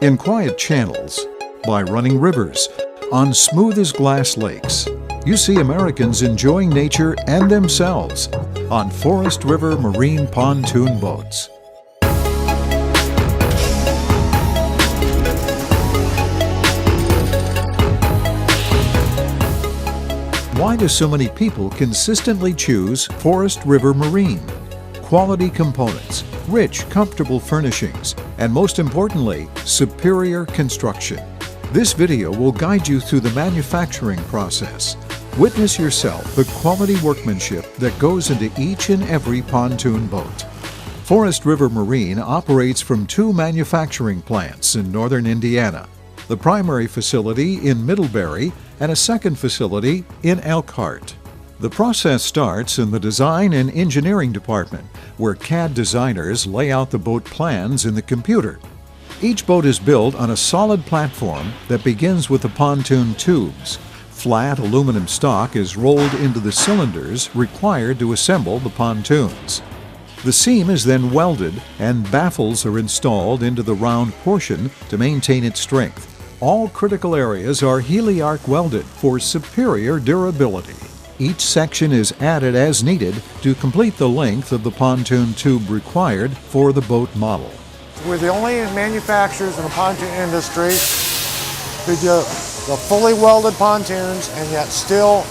In quiet channels, by running rivers, on smooth as glass lakes, you see Americans enjoying nature and themselves on Forest River marine pontoon boats. Why do so many people consistently choose Forest River Marine? Quality components, rich, comfortable furnishings, and most importantly, superior construction. This video will guide you through the manufacturing process. Witness yourself the quality workmanship that goes into each and every pontoon boat. Forest River Marine operates from 2 manufacturing plants in northern Indiana, the primary facility in Middlebury and a second facility in Elkhart. The process starts in the design and engineering department, where CAD designers lay out the boat plans in the computer. Each boat is built on a solid platform that begins with the pontoon tubes. Flat aluminum stock is rolled into the cylinders required to assemble the pontoons. The seam is then welded and baffles are installed into the round portion to maintain its strength. All critical areas are heli-arc welded for superior durability. Each section is added as needed to complete the length of the pontoon tube required for the boat model. We're the only manufacturers in the pontoon industry who do the fully welded pontoons and yet still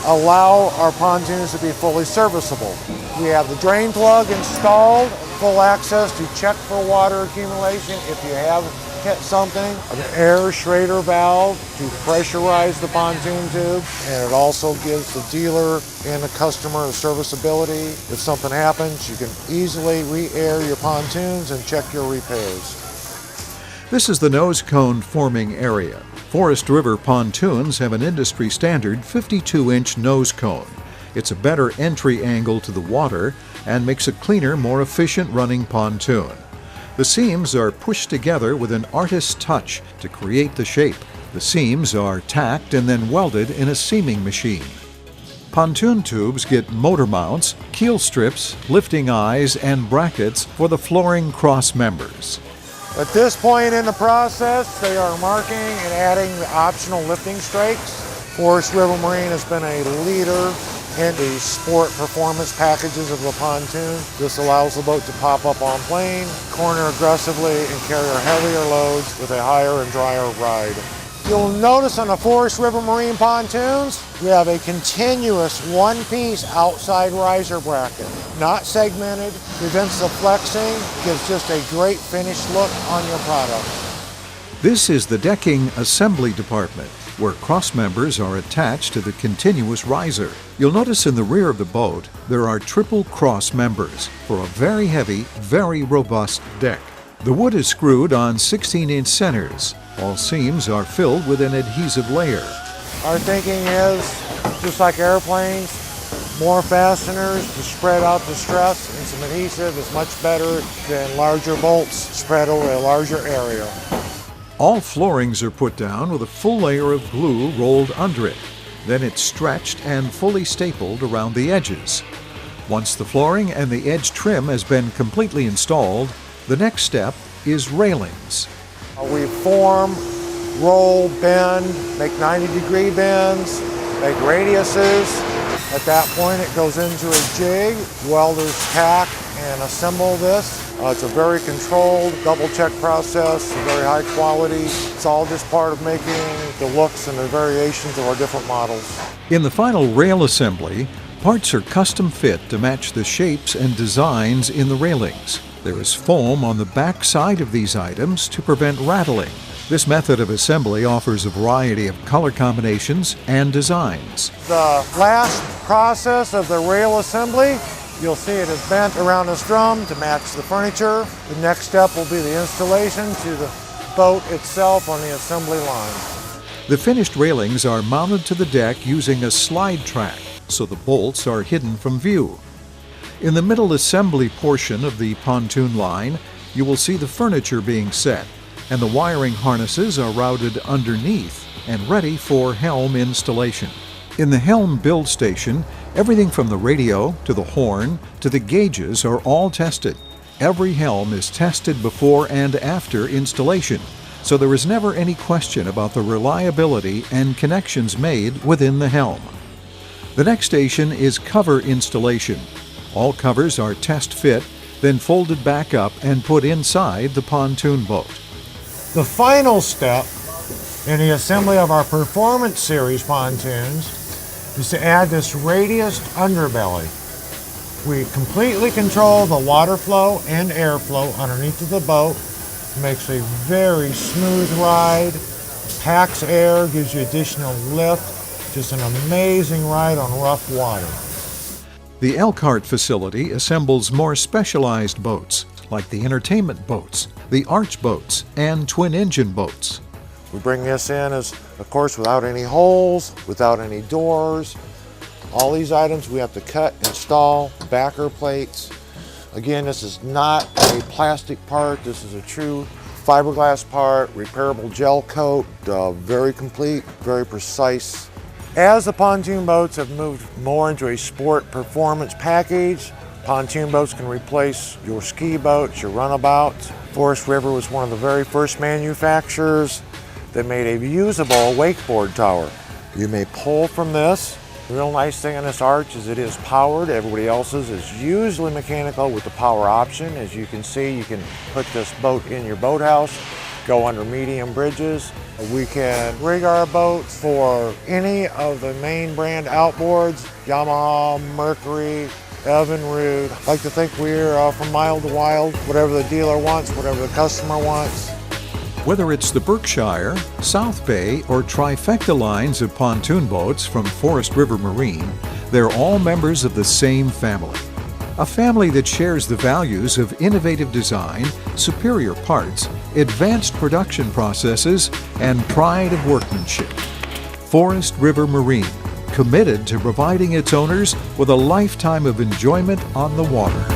allow our pontoons to be fully serviceable. We have the drain plug installed, full access to check for water accumulation if you have hit something, an air Schrader valve to pressurize the pontoon tube, and it also gives the dealer and the customer serviceability. If something happens, you can easily re-air your pontoons and check your repairs. This is the nose cone forming area. Forest River pontoons have an industry standard 52-inch nose cone. It's a better entry angle to the water and makes a cleaner, more efficient running pontoon. The seams are pushed together with an artist's touch to create the shape. The seams are tacked and then welded in a seaming machine. Pontoon tubes get motor mounts, keel strips, lifting eyes, and brackets for the flooring cross members. At this point in the process, they are marking and adding the optional lifting strakes. Forest River Marine has been a leader in the sport performance packages of the pontoon. This allows the boat to pop up on plane, corner aggressively, and carry heavier loads with a higher and drier ride. You'll notice on the Forest River Marine pontoons, we have a continuous one-piece outside riser bracket. Not segmented, prevents the flexing, gives just a great finished look on your product. This is the decking assembly department, where cross members are attached to the continuous riser. You'll notice in the rear of the boat there are triple cross members for a very heavy, very robust deck. The wood is screwed on 16-inch centers. All seams are filled with an adhesive layer. Our thinking is, just like airplanes, more fasteners to spread out the stress, and some adhesive is much better than larger bolts spread over a larger area. All floorings are put down with a full layer of glue rolled under it. Then it's stretched and fully stapled around the edges. Once the flooring and the edge trim has been completely installed, the next step is railings. We form, roll, bend, make 90-degree bends, make radiuses. At that point it goes into a jig. Welders tack and assemble this. It's a very controlled, double-check process, very high quality. It's all just part of making the looks and the variations of our different models. In the final rail assembly, parts are custom fit to match the shapes and designs in the railings. There is foam on the back side of these items to prevent rattling. This method of assembly offers a variety of color combinations and designs. The last process of the rail assembly, you'll see it is bent around this drum to match the furniture. The next step will be the installation to the boat itself on the assembly line. The finished railings are mounted to the deck using a slide track, so the bolts are hidden from view. In the middle assembly portion of the pontoon line, you will see the furniture being set, and the wiring harnesses are routed underneath and ready for Helm installation. In the Helm build station, everything from the radio to the horn to the gauges are all tested. Every helm is tested before and after installation, so there is never any question about the reliability and connections made within the helm. The next station is cover installation. All covers are test fit, then folded back up and put inside the pontoon boat. The final step in the assembly of our Performance Series pontoons is to add this radiused underbelly. We completely control the water flow and airflow underneath of the boat. Makes a very smooth ride, packs air, gives you additional lift. Just an amazing ride on rough water. The Elkhart facility assembles more specialized boats, like the entertainment boats, the arch boats, and twin-engine boats. We bring this in as, of course, without any holes, without any doors. All these items we have to cut, install, backer plates. Again, this is not a plastic part. This is a true fiberglass part, repairable gel coat, very complete, very precise. As the pontoon boats have moved more into a sport performance package, pontoon boats can replace your ski boats, your runabouts. Forest River was one of the very first manufacturers that made a usable wakeboard tower. You may pull from this. The real nice thing on this arch is it is powered. Everybody else's is usually mechanical with the power option. As you can see, you can put this boat in your boathouse, go under medium bridges. We can rig our boats for any of the main brand outboards, Yamaha, Mercury, Evinrude. I like to think we're from mild to wild, whatever the dealer wants, whatever the customer wants. Whether it's the Berkshire, South Bay, or Trifecta lines of pontoon boats from Forest River Marine, they're all members of the same family. A family that shares the values of innovative design, superior parts, advanced production processes, and pride of workmanship. Forest River Marine, committed to providing its owners with a lifetime of enjoyment on the water.